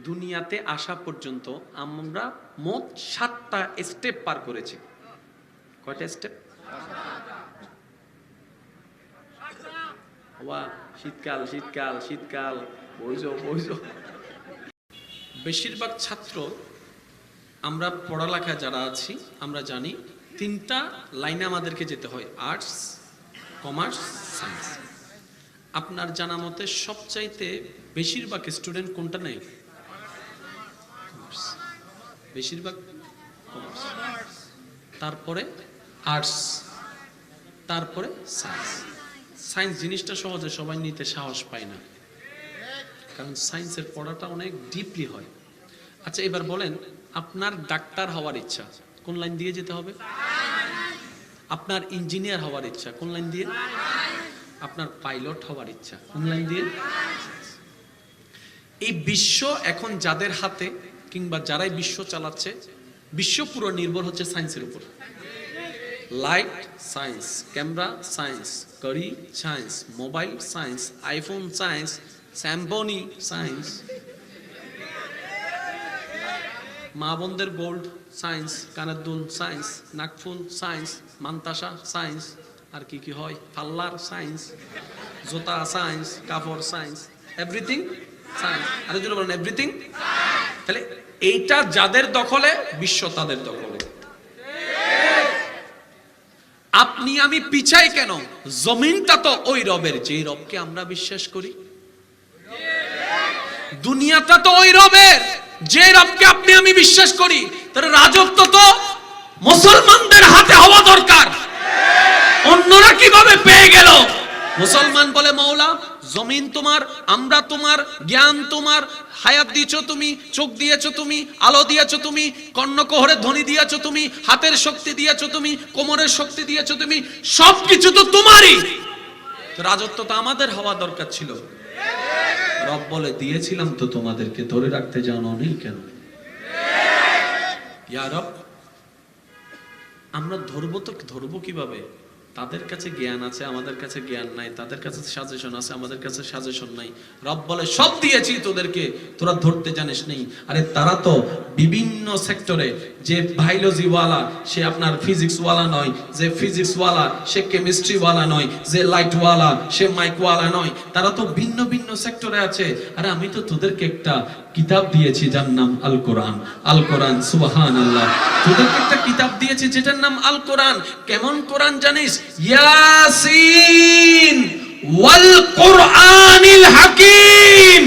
দুনিয়াতে আসা পর্যন্ত আমরা মোট 7টা স্টেপ পার করেছি। কয়টা স্টেপ? ওয়া শীতকাল শীতকাল শীতকাল, বইজো। বেশিরভাগ ছাত্র, আমরা পড়ালেখা যারা আছি আমরা জানি তিনটা লাইনে আমাদেরকে যেতে হয়, আর্টস, কমার্স, সায়েন্স। আপনার জানা মতে সবচাইতে বেশিরভাগ স্টুডেন্ট কোনটা নেই? বেশিরভাগ কমার্স, তারপরে আর্টস, তারপরে সায়েন্স। সায়েন্স জিনিসটা সহজে সবাই নিতে সাহস পায় না, কারণ সায়েন্সের পড়াটা অনেক ডিপলি হয়। আচ্ছা এবার বলেন, আপনার ডাক্তার হওয়ার ইচ্ছা, কোন লাইন দিয়ে যেতে হবে? আপনার ইঞ্জিনিয়ার হওয়ার ইচ্ছা, কোন লাইন দিয়ে? আপনার পাইলট হওয়ার ইচ্ছা, কোন লাইন দিয়ে? এই বিশ্ব এখন যাদের হাতে, কিংবা যারাই বিশ্ব চালাচ্ছে, বিশ্ব পুরো নির্ভর হচ্ছে সায়েন্সের উপর। লাইট সায়েন্স, ক্যামেরা সায়েন্স, ঘড়ি science, mobile science, iPhone science, স্যাম্পনি science, মা বোনদের গোল্ড সায়েন্স, কানের দুল সায়েন্স, নাকফুল সায়েন্স, মান্তাসা সায়েন্স, আর কি কি হয়, পাল্লার সায়েন্স, জুতা সায়েন্স, কাপড় সায়েন্স, এভরিথিং সায়েন্স। আর যদি বলেন এভরিথিং, তাহলে এইটা যাদের দখলে, বিশ্ব তাদের দখলে। আপনি আমি পিছাই কেন? জমিনটা তো ওই রবের, যে রবকে আমরা বিশ্বাস করি। দুনিয়াটা তো ওই রবের, যে রবকে আপনি আমি বিশ্বাস করি। তার রাজত্ব তো মুসলমানদের হাতে হওয়া দরকার। অন্যরা কিভাবে পেয়ে গেল? মুসলমান বলে, মওলা জমিন তোমার, আমরা তোমার, জ্ঞান তোমার, হায়াত দিয়েছো তুমি, চোখ দিয়েছো তুমি, আলো দিয়েছো তুমি, কর্ণকোহরের ধ্বনি দিয়েছো তুমি, হাতের শক্তি দিয়েছো তুমি, কোমরের শক্তি দিয়েছো তুমি, সবকিছু তো তোমারই। রাজত্ব তো আমাদের হওয়া দরকার ছিল। রব বলে, দিয়েছিলাম তো তোমাদেরকে, ধরে রাখতে জানো নেই কেন? ইয়া রব, আমরা ধরবো কিভাবে? তাদের কাছে জ্ঞান আছে, আমাদের কাছে জ্ঞান নাই। তাদের কাছে সাজেশন আছে, আমাদের কাছে সাজেশন নাই। রব বলে, সব দিয়েছি তোদেরকে, তোরা ধরতে জানিস নেই। আরে তারা তো বিভিন্ন সেক্টরে, যে বায়োলজি ওয়ালা সে আপনার ফিজিক্স ওয়ালা নয়, যে ফিজিক্স ওয়ালা সে কেমিস্ট্রি ওয়ালা নয়, যে লাইট ওয়ালা সে মাইক ওয়ালা নয়। তারা তো ভিন্ন ভিন্ন সেক্টরে আছে। আরে আমি তো তোদেরকে একটা কিতাব দিয়েছি যার নাম আল কোরআন। আল কোরআন, সুবহানাল্লাহ। তোদেরকে একটা কিতাব দিয়েছি যেটার নাম আল কোরআন। কেমন কোরআন জানিস? ইয়াসিন ওয়াল কোরআনিল হাকিম।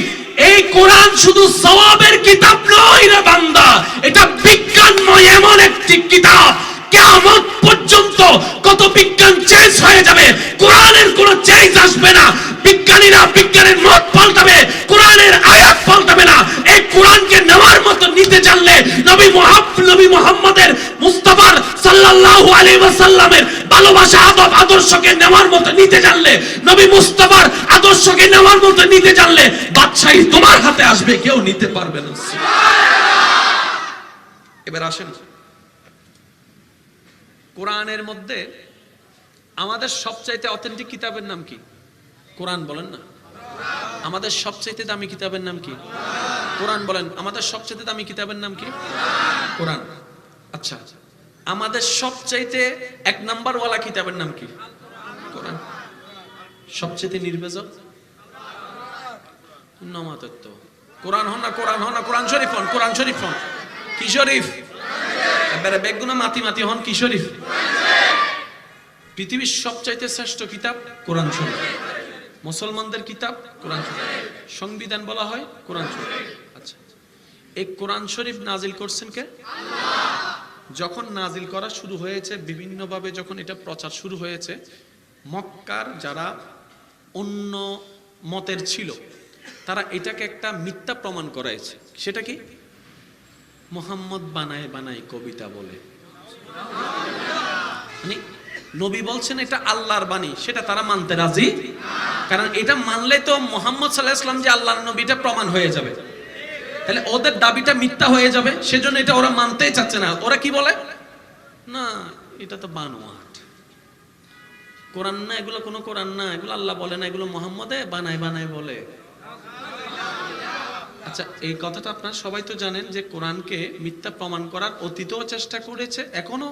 এই কোরআন শুধু সওয়াবের কিতাব নয় রে বান্দা, এটা বিজ্ঞানময় এমন একটি কিতাব, কিয়ামত পর্যন্ত কত বিজ্ঞান চেঞ্জ হয়ে যাবে, কোরআনের কোনো চেঞ্জ আসবে না। বিজ্ঞানীরা বিজ্ঞানের মত পাল্টাবে, কোরআনের আয়াত পাল্টাবে না। এই কোরআনকে নেওয়ার মতো নিতে জানলে, নবী মুহাম্মদের মুস্তাফার সাল্লাল্লাহু আলাইহি ওয়াসাল্লামের ভালোবাসা, আদব, আদর্শকে নেওয়ার মতো নিতে জানলে, নবী মুস্তাফার আদর্শকে নেওয়ার মতো নিতে জানলে, বাদশাহী তোমার হাতে আসবে, কেউ নিতে পারবে না। এবার আসেন, কোরআনের মধ্যে আমাদের সবচাইতে অথেন্টিক কিতাবের নাম কি? কোরআন। বলেন না। আমাদের সবচাইতে দামি কিতাবের নাম কি? কোরআন। বলেন, আমাদের সবচাইতে দামি কিতাবের নাম কি? কোরআন। আচ্ছা, আমাদের সবচাইতে এক নাম্বার ওয়ালা কিতাবের নাম কি? কোরআন। সবচাইতে নির্বেজক নমাতত্ব কোরআন হন না, কোরআন হন না, কোরআন শরীফ হন, কোরআন শরীফ হন। কি শরীফ? এবারে বেগুনা মাতি মাতি হন কি শরীফ? পৃথিবীর সবচাইতে শ্রেষ্ঠ কিতাব কোরআন শরীফ। মুসলমানদের কিতাব কোরআন শরীফ। সংবিধান বলা হয় কোরআন শরীফ। আচ্ছা, এই কোরআন শরীফ নাজিল করছেন কে? যখন নাজিল করা শুরু হয়েছে, বিভিন্নভাবে যখন এটা প্রচার শুরু হয়েছে, মক্কার যারা অন্য মতের ছিল, তারা এটাকে একটা মিথ্যা প্রমাণ করাইছে। সেটা কি? মুহাম্মদ বানায় বানায় কবিতা বলে। মানে নবী বলছেন এটা আল্লাহর বাণী, সেটা তারা মানতে রাজি। কারণ এটা মানলে তো মুহাম্মদ সাল্লাল্লাহু আলাইহি ওয়াসাল্লাম যে আল্লাহর নবী, এটা প্রমাণ হয়ে যাবে। তাহলে ওদের দাবিটা মিথ্যা হয়ে যাবে, সেজন্য এটা ওরা মানতেই চাচ্ছে না। ওরা কি বলে? না, এটা তো বানোয়াট, কোরআন না, এগুলো কোনো কোরআন না, এগুলো আল্লাহ বলে না, এগুলো মুহাম্মদে বানায় বানায় বলে। আচ্ছা, এই কথাটা আপনারা সবাই তো জানেন যে কোরআনকে মিথ্যা প্রমাণ করার অতীতেও চেষ্টা করেছে, এখনো।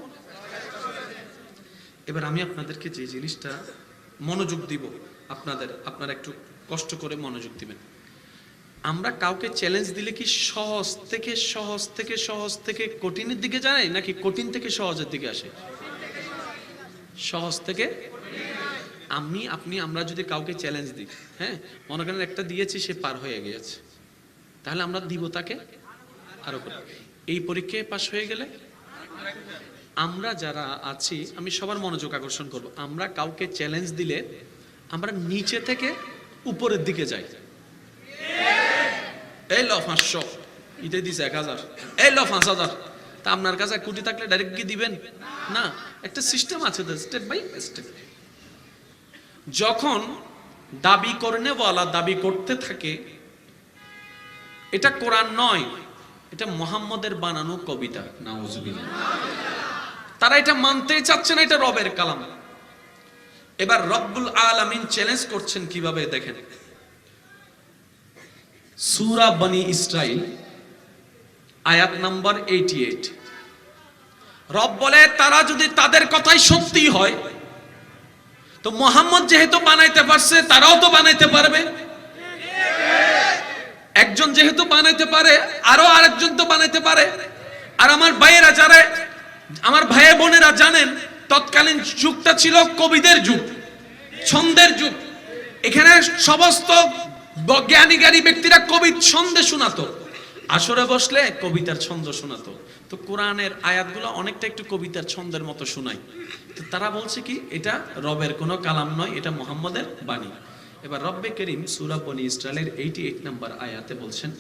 এবার আমি আপনাদেরকে যে জিনিসটা মনোযোগ দিব, আপনারা একটু কষ্ট করে মনোযোগ দিবেন। আমরা কাউকে চ্যালেঞ্জ দিলে কি সহজ থেকে কঠিনের দিকে যায়, নাকি কঠিন থেকে সহজের দিকে আসে? সহজ থেকে আপনি আমরা যদি কাউকে চ্যালেঞ্জ দিই, হ্যাঁ, মনে করেন একটা দিয়েছি সে পার হয়ে গিয়েছে, তাহলে আমরা দিব তাকে আরো করে। এই পরীক্ষায় পাশ হয়ে গেলে আমরা যারা আছি, আমি সবার মনোযোগ আকর্ষণ করব, আমরা কাউকে চ্যালেঞ্জ দিলে আমরা নিচে থেকে উপরের দিকে যাই। এই ল 500, ইতে দিছে 1000, এই ল 5000। তা আপনার কাছে 1 কোটি থাকলে ডাইরেক্ট কি দিবেন? না, একটা সিস্টেম আছে, স্টেপ বাই স্টেপ। যখন দাবি করনেওয়ালা দাবি করতে থাকে এটা কোরআন নয়, এটা মুহাম্মদের বানানো কবিতা, নাউজুবিল্লাহ, তারা এটা মানতেই চাচ্ছে না, এটা রবের কালাম। এবার রব্বুল আলামিন চ্যালেঞ্জ করছেন কিভাবে দেখেন, সূরা বনি ইসরাইল আয়াত নাম্বার 88। রব বলে তারা যদি তাদের কথাই সত্যি হয়, তো মুহাম্মদ যেহেতু বানাইতে পারছে তারাও তো বানাইতে পারবে। একজন যেহেতু বানাইতে পারে আরো আরেকজন তো বানাইতে পারে। আর আমার ভাইয়েরা যারা, আমার ভাই বোনেরা জানেন, তৎকালীন যুগটা ছিল কবিদের যুগ, ছন্দের যুগ। এখানে সমস্ত জ্ঞানী ব্যক্তিরা কবির ছন্দে শোনাতো, আসরে বসলে কবিতার ছন্দ শোনাতো। তো কোরআনের আয়াতগুলো অনেকটা একটু কবিতার ছন্দের মতো শোনায়। তো তারা বলছে কি এটা রবের কোনো কালাম নয়, এটা মুহাম্মদের বাণী। এবার রব্বে করিম সূরা বনি ইসরাইলের 88 নম্বর আয়াতে বলছেন,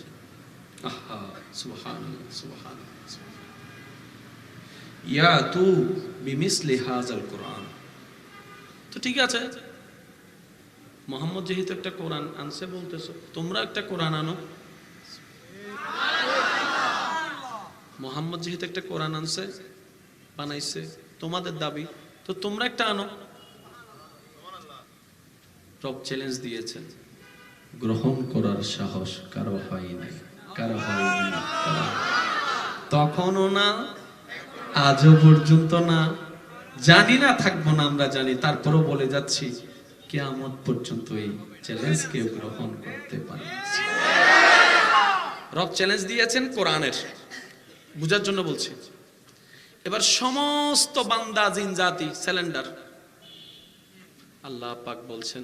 আহা সুবহানাল্লাহ সুবহানাল্লাহ, ইয়া তু বিমিসলি হাযাল কোরআন। তো ঠিক আছে, মুহাম্মদ যেহেতু একটা কোরআন আনছে বলতেছো, তোমরা একটা কোরআন আনো। মুহাম্মদ যেহেতু একটা কোরআন আনছে, বানাইছে, তোমাদের দাবি, তো তোমরা একটা আনো। রব চ্যালেঞ্জ দিয়েছেন, গ্রহণ করার সাহস কারো হয় নাই, কারো হয়নি। তখনও না, আজও পর্যন্ত না, জানি না, থাকবো না, আমরা জানি, তারপরও বলে যাচ্ছি কিয়ামত পর্যন্ত এই চ্যালেঞ্জকে গ্রহণ করতে পারে। রব চ্যালেঞ্জ দিয়েছেন কোরআনের, বুঝার জন্য বলছি। এবার সমস্ত বান্দা জিন জাতি স্যালেন্ডার। আল্লাহ পাক বলছেন,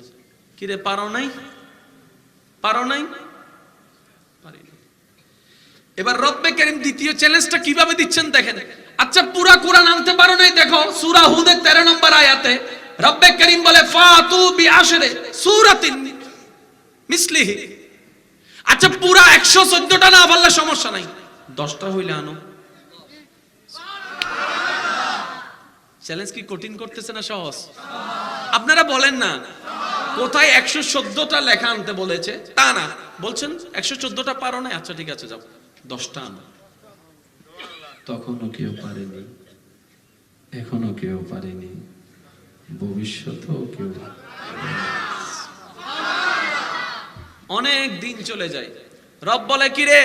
কিরে পারো নাই, পারো নাই, পারিনি। এবার রব্বে কারীম দ্বিতীয় চ্যালেঞ্জটা কিভাবে দিচ্ছেন দেখেন। আচ্ছা, পুরা কোরআন আনতে পারো নাই, দেখো সূরা হুদের 13 নম্বর আয়াতে রব্বে কারীম বলে ফাতু বিআশরি সূরাতিন মিসলিহি। আচ্ছা, পুরা 114টা না পারলে সমস্যা নাই, 10টা হইলে আনো। চ্যালেঞ্জ কি কঠিন করতেছে না সহজ? আপনারা বলেন না কোথায় 114টা লেখা আনতে বলেছে, তা না, বলছেন 114টা পারো না, আচ্ছা ঠিক আছে যাও 10টা আনো। তখনও কেউ পারেনি, এখনো কেউ পারেনি, ভবিষ্যতেও কেউ। অনেক দিন চলে যায়, রব বলে কি রে